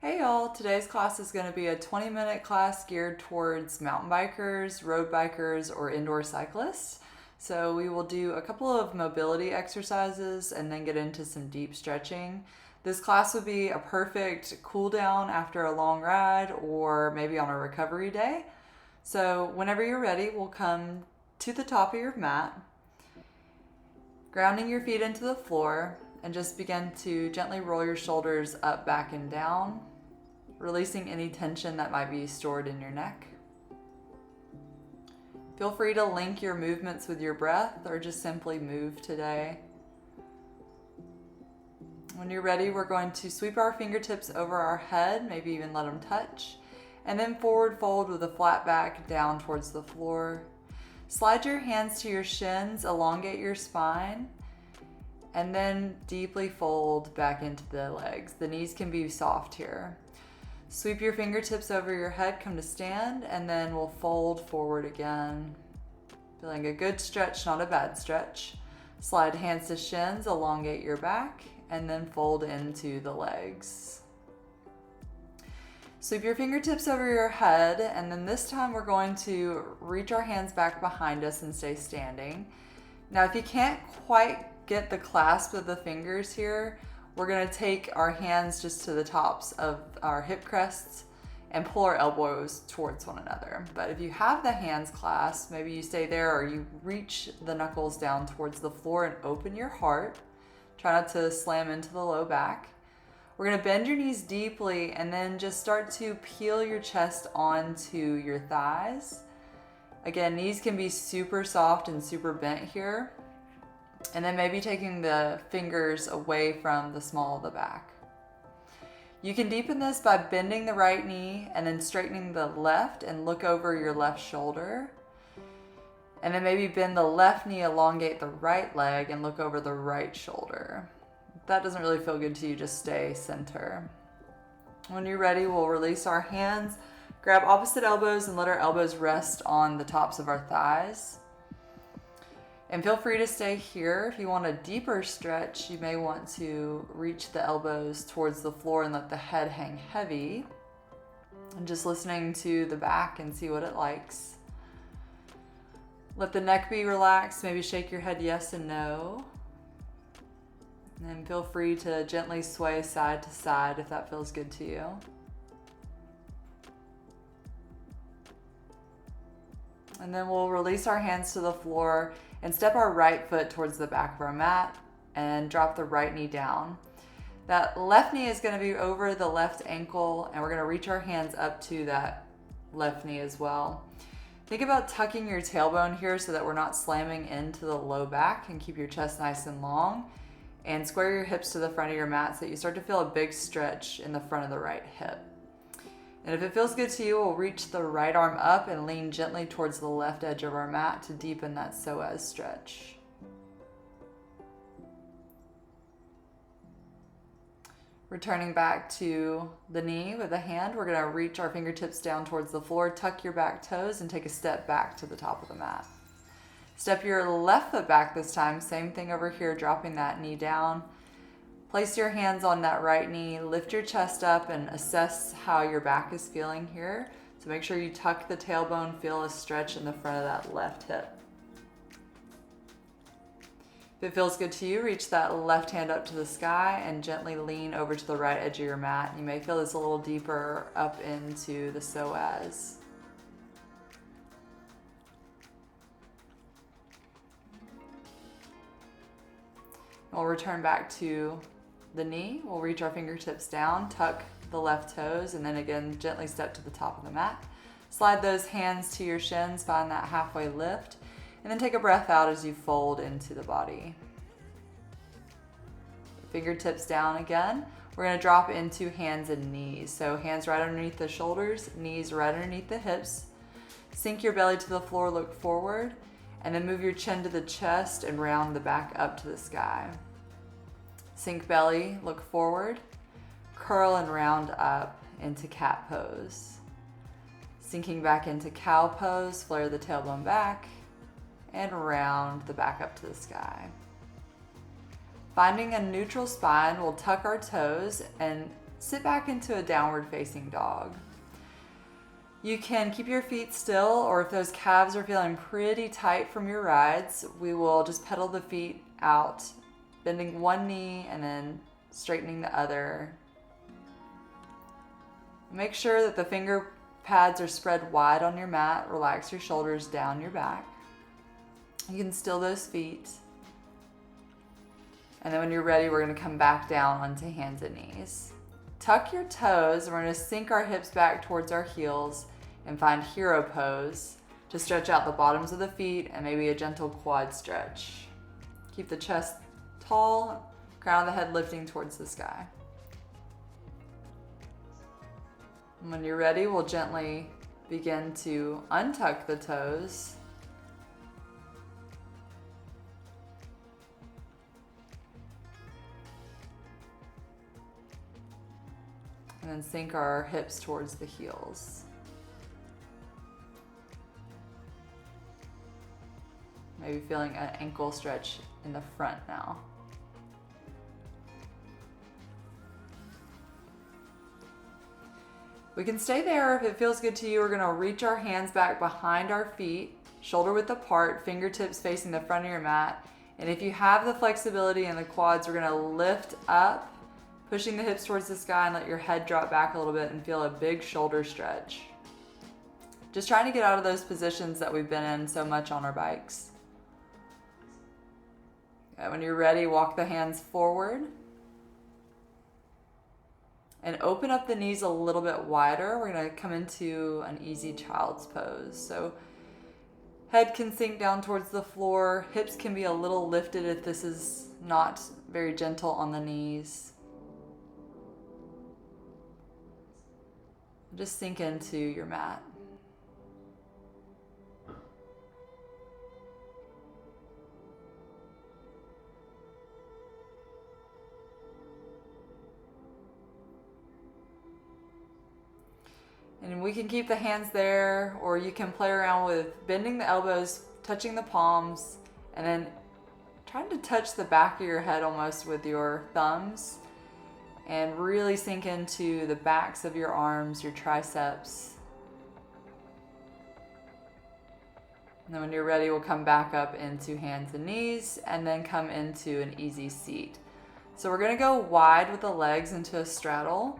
Hey y'all, today's class is going to be a 20-minute class geared towards mountain bikers, road bikers, or indoor cyclists. So we will do a couple of mobility exercises and then get into some deep stretching. This class would be a perfect cool down after a long ride or maybe on a recovery day. So whenever you're ready, we'll come to the top of your mat, grounding your feet into the floor, and just begin to gently roll your shoulders up, back, and down, releasing any tension that might be stored in your neck. Feel free to link your movements with your breath or just simply move today. When you're ready, we're going to sweep our fingertips over our head, maybe even let them touch, and then forward fold with a flat back down towards the floor. Slide your hands to your shins, elongate your spine, and then deeply fold back into the legs. The knees can be soft here. Sweep your fingertips over your head, come to stand, and then we'll fold forward again. Feeling a good stretch, not a bad stretch. Slide hands to shins, elongate your back, and then fold into the legs. Sweep your fingertips over your head, and then this time we're going to reach our hands back behind us and stay standing. Now, if you can't quite get the clasp of the fingers here, we're going to take our hands just to the tops of our hip crests and pull our elbows towards one another. But if you have the hands clasped, maybe you stay there or you reach the knuckles down towards the floor and open your heart. Try not to slam into the low back. We're going to bend your knees deeply and then just start to peel your chest onto your thighs. Again, knees can be super soft and super bent here. And then maybe taking the fingers away from the small of the back. You can deepen this by bending the right knee and then straightening the left and look over your left shoulder. And then maybe bend the left knee, elongate the right leg, and look over the right shoulder. If that doesn't really feel good to you, just stay center. When you're ready, we'll release our hands, grab opposite elbows, and let our elbows rest on the tops of our thighs. And feel free to stay here. If you want a deeper stretch, you may want to reach the elbows towards the floor and let the head hang heavy. And just listening to the back and see what it likes. Let the neck be relaxed. Maybe shake your head yes and no. And then feel free to gently sway side to side if that feels good to you. And then we'll release our hands to the floor and step our right foot towards the back of our mat and drop the right knee down. That left knee is going to be over the left ankle, and we're going to reach our hands up to that left knee as well. Think about tucking your tailbone here so that we're not slamming into the low back, and keep your chest nice and long. And square your hips to the front of your mat so that you start to feel a big stretch in the front of the right hip. And if it feels good to you, we'll reach the right arm up and lean gently towards the left edge of our mat to deepen that psoas stretch. Returning back to the knee with a hand, we're going to reach our fingertips down towards the floor, tuck your back toes, and take a step back to the top of the mat. Step your left foot back this time, same thing over here, dropping that knee down. Place your hands on that right knee, lift your chest up, and assess how your back is feeling here. So make sure you tuck the tailbone, feel a stretch in the front of that left hip. If it feels good to you, reach that left hand up to the sky and gently lean over to the right edge of your mat. You may feel this a little deeper up into the psoas. We'll return back to the knee. We'll reach our fingertips down, tuck the left toes, and then again gently step to the top of the mat. Slide those hands to your shins, find that halfway lift, and then take a breath out as you fold into the body. Fingertips down again. We're going to drop into hands and knees. So hands right underneath the shoulders, knees right underneath the hips. Sink your belly to the floor, look forward, and then move your chin to the chest and round the back up to the sky. Sink belly, look forward, curl and round up into cat pose. Sinking back into cow pose, flare the tailbone back, and round the back up to the sky. Finding a neutral spine, we'll tuck our toes and sit back into a downward facing dog. You can keep your feet still, or if those calves are feeling pretty tight from your rides, we will just pedal the feet out, bending one knee and then straightening the other. Make sure that the finger pads are spread wide on your mat. Relax your shoulders down your back. You can still those feet. And then when you're ready, we're going to come back down onto hands and knees. Tuck your toes, and we're going to sink our hips back towards our heels and find hero pose to stretch out the bottoms of the feet and maybe a gentle quad stretch. Keep the chest tall, crown of the head lifting towards the sky. And when you're ready, we'll gently begin to untuck the toes. And then sink our hips towards the heels. Maybe feeling an ankle stretch in the front now. We can stay there if it feels good to you. We're going to reach our hands back behind our feet, shoulder width apart, fingertips facing the front of your mat. And if you have the flexibility in the quads, we're going to lift up, pushing the hips towards the sky, and let your head drop back a little bit and feel a big shoulder stretch. Just trying to get out of those positions that we've been in so much on our bikes. Okay, when you're ready, walk the hands forward. And open up the knees a little bit wider. We're going to come into an easy child's pose. So head can sink down towards the floor. Hips can be a little lifted if this is not very gentle on the knees. Just sink into your mat. And we can keep the hands there, or you can play around with bending the elbows, touching the palms, and then trying to touch the back of your head almost with your thumbs, and really sink into the backs of your arms, your triceps. And then when you're ready, we'll come back up into hands and knees, and then come into an easy seat. So we're going to go wide with the legs into a straddle.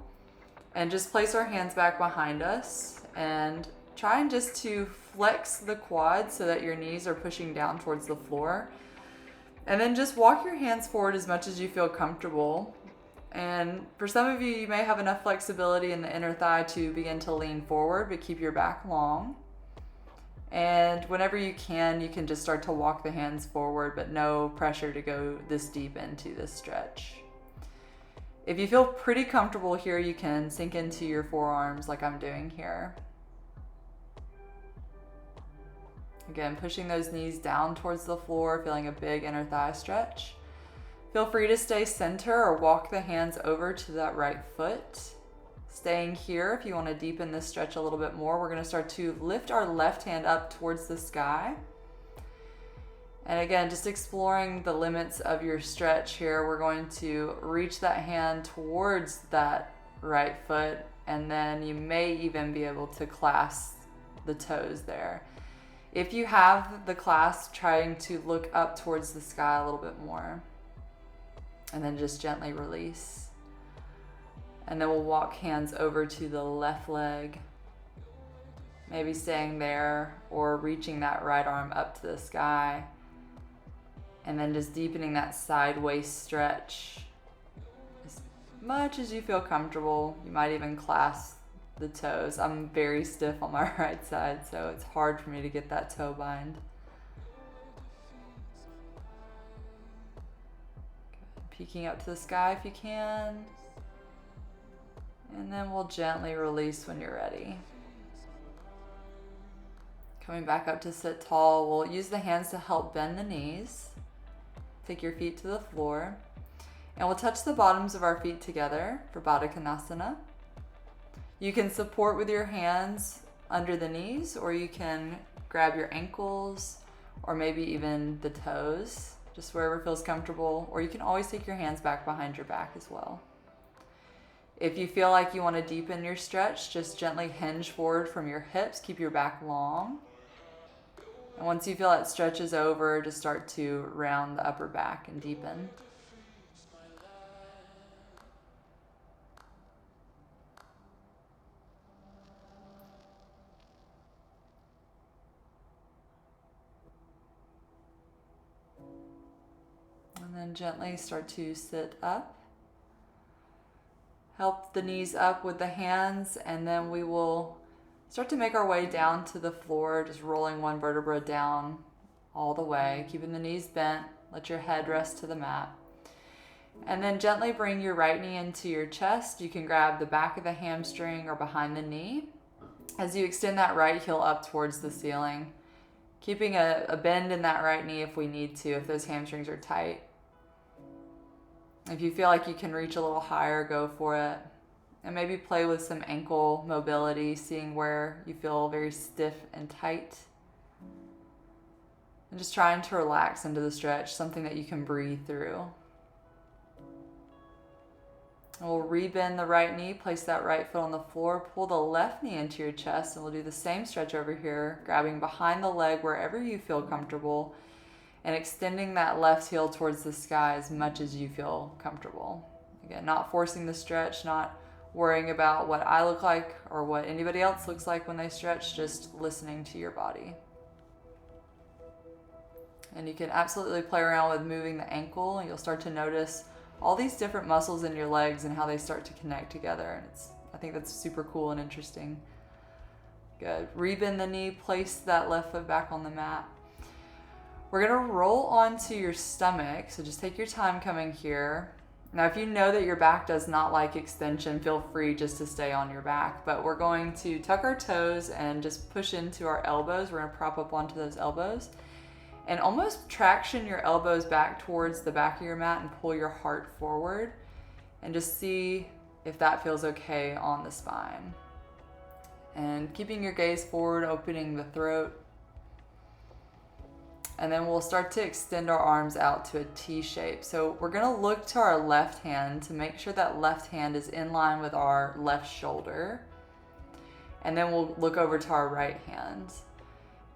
And just place our hands back behind us and try and just to flex the quads so that your knees are pushing down towards the floor. And then just walk your hands forward as much as you feel comfortable. And for some of you, you may have enough flexibility in the inner thigh to begin to lean forward, but keep your back long. And whenever you can just start to walk the hands forward, but no pressure to go this deep into this stretch. If you feel pretty comfortable here, you can sink into your forearms like I'm doing here. Again, pushing those knees down towards the floor, feeling a big inner thigh stretch. Feel free to stay center or walk the hands over to that right foot. Staying here, if you want to deepen this stretch a little bit more, we're going to start to lift our left hand up towards the sky. And again, just exploring the limits of your stretch here, we're going to reach that hand towards that right foot, and then you may even be able to clasp the toes there. If you have the clasp, trying to look up towards the sky a little bit more. And then just gently release. And then we'll walk hands over to the left leg. Maybe staying there or reaching that right arm up to the sky. And then just deepening that sideways stretch as much as you feel comfortable. You might even clasp the toes. I'm very stiff on my right side, so it's hard for me to get that toe bind. Good. Peeking up to the sky if you can. And then we'll gently release when you're ready. Coming back up to sit tall, we'll use the hands to help bend the knees. Take your feet to the floor, and we'll touch the bottoms of our feet together for Baddha Konasana. You can support with your hands under the knees, or you can grab your ankles, or maybe even the toes, just wherever feels comfortable, or you can always take your hands back behind your back as well. If you feel like you want to deepen your stretch, just gently hinge forward from your hips. Keep your back long. And once you feel that stretch is over, just start to round the upper back and deepen. And then gently start to sit up. Help the knees up with the hands, and then we will start to make our way down to the floor, just rolling one vertebra down all the way, keeping the knees bent. Let your head rest to the mat. And then gently bring your right knee into your chest. You can grab the back of the hamstring or behind the knee as you extend that right heel up towards the ceiling, keeping a bend in that right knee if we need to, if those hamstrings are tight. If you feel like you can reach a little higher, go for it. And maybe play with some ankle mobility, seeing where you feel very stiff and tight. And just trying to relax into the stretch, something that you can breathe through. And we'll rebend the right knee, place that right foot on the floor, pull the left knee into your chest, and we'll do the same stretch over here, grabbing behind the leg wherever you feel comfortable, and extending that left heel towards the sky as much as you feel comfortable. Again, not forcing the stretch, not worrying about what I look like or what anybody else looks like when they stretch, just listening to your body. And you can absolutely play around with moving the ankle, and you'll start to notice all these different muscles in your legs and how they start to connect together. And I think that's super cool and interesting. Good. Rebend the knee, place that left foot back on the mat. We're going to roll onto your stomach, so just take your time coming here. Now, if you know that your back does not like extension, feel free just to stay on your back, but we're going to tuck our toes and just push into our elbows. We're going to prop up onto those elbows and almost traction your elbows back towards the back of your mat and pull your heart forward, and just see if that feels okay on the spine. And keeping your gaze forward, opening the throat. And then we'll start to extend our arms out to a T shape. So we're going to look to our left hand to make sure that left hand is in line with our left shoulder. And then we'll look over to our right hand.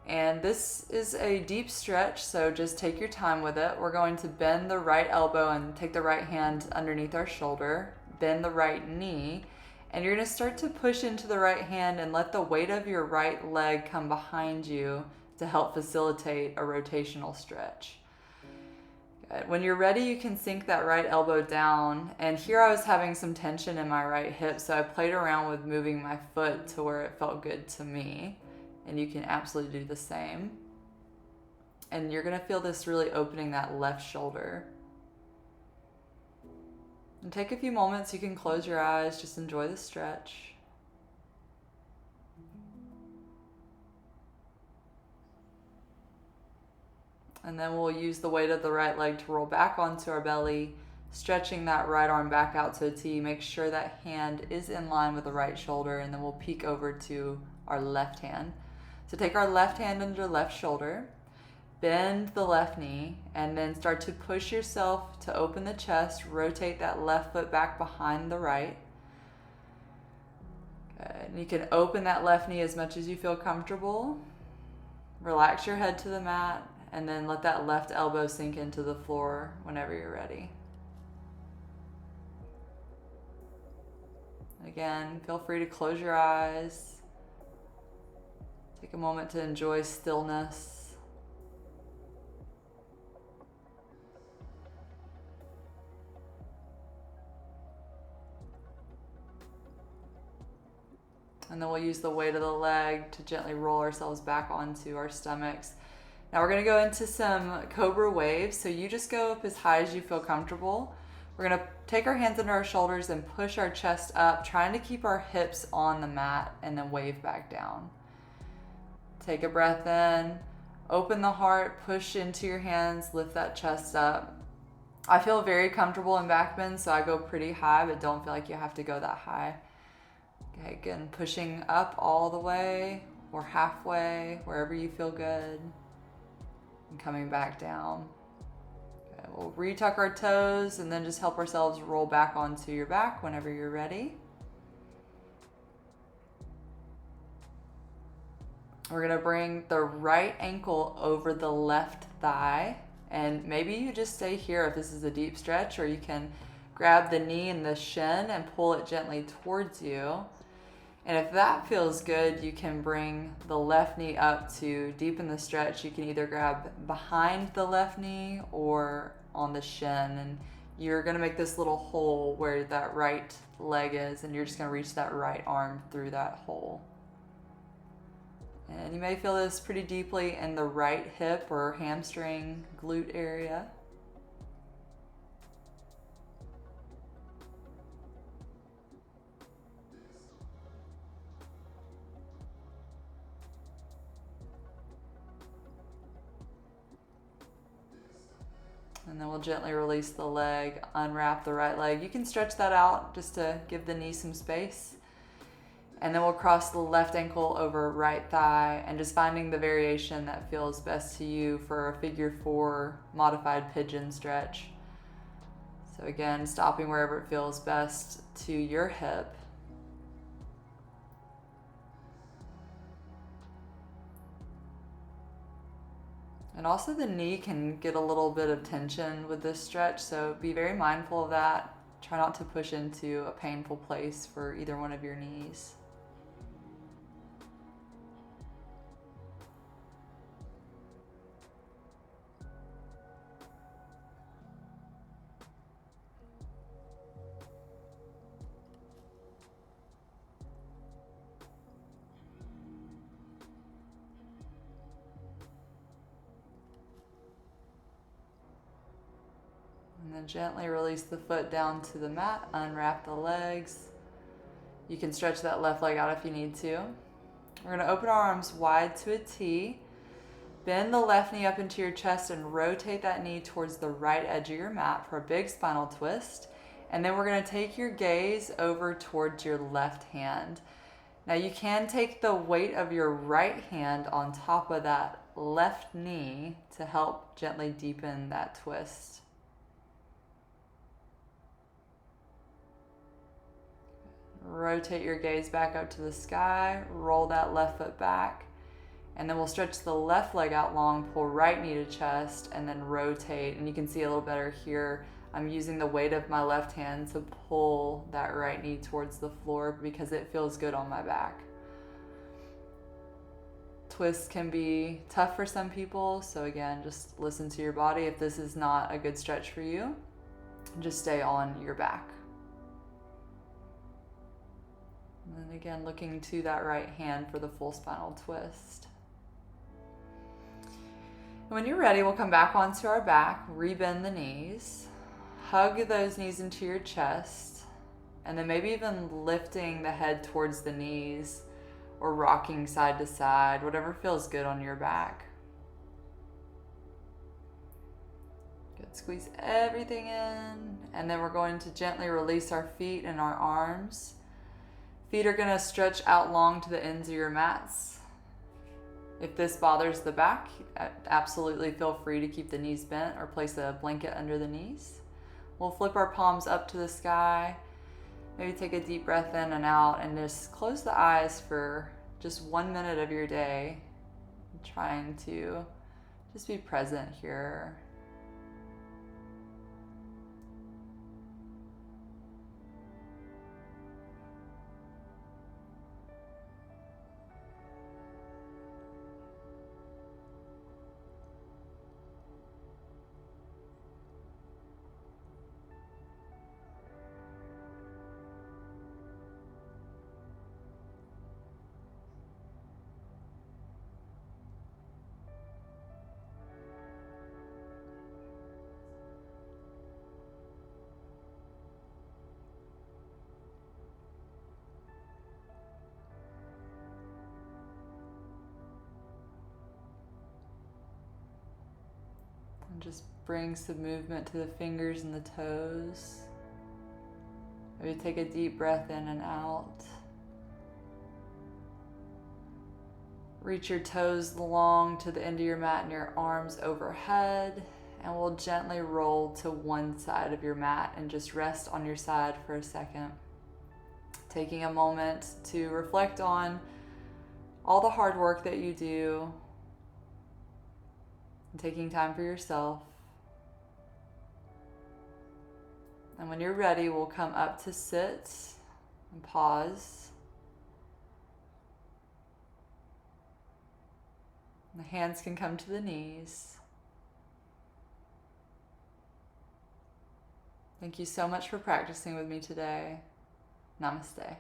And this is a deep stretch, so just take your time with it. We're going to bend the right elbow and take the right hand underneath our shoulder, bend the right knee, and you're going to start to push into the right hand and let the weight of your right leg come behind you to help facilitate a rotational stretch. Good. When you're ready, you can sink that right elbow down. And here I was having some tension in my right hip, so I played around with moving my foot to where it felt good to me. And you can absolutely do the same. And you're going to feel this really opening that left shoulder. And take a few moments. You can close your eyes, just enjoy the stretch. And then we'll use the weight of the right leg to roll back onto our belly, stretching that right arm back out to a T. Make sure that hand is in line with the right shoulder, and then we'll peek over to our left hand. So take our left hand under left shoulder, bend the left knee, and then start to push yourself to open the chest, rotate that left foot back behind the right. Good. And you can open that left knee as much as you feel comfortable. Relax your head to the mat, and then let that left elbow sink into the floor whenever you're ready. Again, feel free to close your eyes. Take a moment to enjoy stillness. And then we'll use the weight of the leg to gently roll ourselves back onto our stomachs. Now we're going to go into some Cobra waves. So you just go up as high as you feel comfortable. We're going to take our hands under our shoulders and push our chest up, trying to keep our hips on the mat, and then wave back down. Take a breath in, open the heart, push into your hands, lift that chest up. I feel very comfortable in back bend, so I go pretty high, but don't feel like you have to go that high. Okay, again, pushing up all the way or halfway, wherever you feel good, and coming back down. Okay, we'll retuck our toes and then just help ourselves roll back onto your back whenever you're ready. We're gonna bring the right ankle over the left thigh, and maybe you just stay here if this is a deep stretch, or you can grab the knee and the shin and pull it gently towards you. And if that feels good, you can bring the left knee up to deepen the stretch. You can either grab behind the left knee or on the shin, and you're gonna make this little hole where that right leg is, and you're just gonna reach that right arm through that hole. And you may feel this pretty deeply in the right hip or hamstring glute area. And then we'll gently release the leg, unwrap the right leg. You can stretch that out just to give the knee some space. And then we'll cross the left ankle over right thigh, and just finding the variation that feels best to you for a figure 4 modified pigeon stretch. So again, stopping wherever it feels best to your hip. And also the knee can get a little bit of tension with this stretch, so be very mindful of that. Try not to push into a painful place for either one of your knees. And then gently release the foot down to the mat, unwrap the legs. You can stretch that left leg out if you need to. We're gonna open our arms wide to a T. Bend the left knee up into your chest and rotate that knee towards the right edge of your mat for a big spinal twist. And then we're gonna take your gaze over towards your left hand. Now you can take the weight of your right hand on top of that left knee to help gently deepen that twist. Rotate your gaze back up to the sky, roll that left foot back, and then we'll stretch the left leg out long, pull right knee to chest, and then rotate. And you can see a little better here. I'm using the weight of my left hand to pull that right knee towards the floor because it feels good on my back. Twists can be tough for some people, so again, just listen to your body. If this is not a good stretch for you, just stay on your back. And then again, looking to that right hand for the full spinal twist. And when you're ready, we'll come back onto our back, rebend the knees, hug those knees into your chest, and then maybe even lifting the head towards the knees or rocking side to side, whatever feels good on your back. Good, squeeze everything in, and then we're going to gently release our feet and our arms. Feet are gonna stretch out long to the ends of your mats. If this bothers the back, absolutely feel free to keep the knees bent or place a blanket under the knees. We'll flip our palms up to the sky. Maybe take a deep breath in and out and just close the eyes for just 1 minute of your day, trying to just be present here. And just bring some movement to the fingers and the toes. Maybe take a deep breath in and out. Reach your toes long to the end of your mat and your arms overhead. And we'll gently roll to one side of your mat and just rest on your side for a second. Taking a moment to reflect on all the hard work that you do, and taking time for yourself. And when you're ready, we'll come up to sit and pause. The hands can come to the knees. Thank you so much for practicing with me today. Namaste.